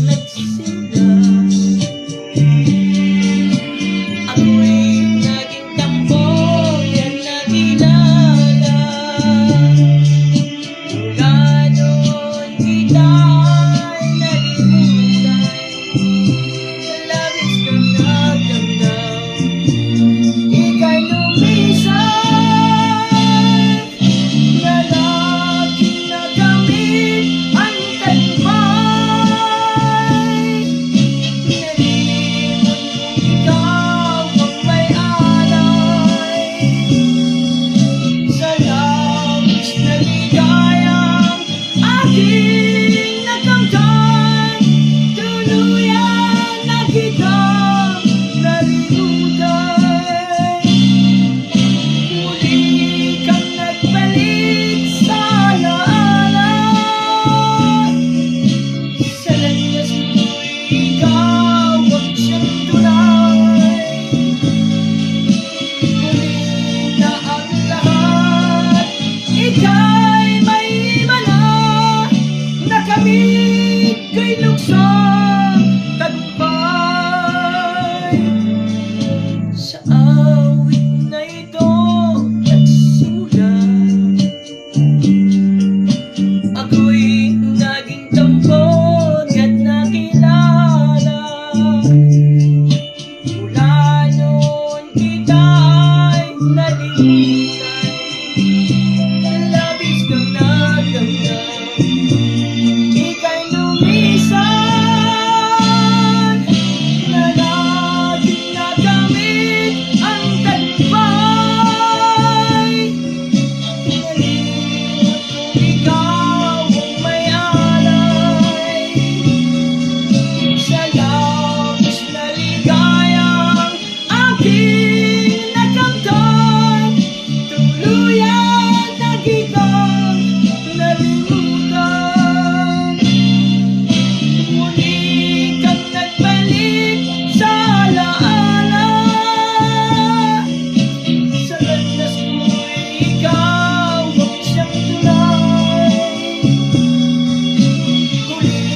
nagsisimula. Ako'y naging tambong at nakilala. Mula noon kita'y nalimutan, sa labis kang nagdamdam. Ika'y lumisan na laging nagamit ang tagumpay. Nalimot kong ikaw ang may-alay sa labis na ligayang aking nakamtan. Tuluyan na kitang nalimutan. Muli kang nagbalik sa alaala. Sa landas ko'y ikaw ang siyang tulay. Ngunit na ang lahat, ika'y may iba na. Nakamit ko'y lukso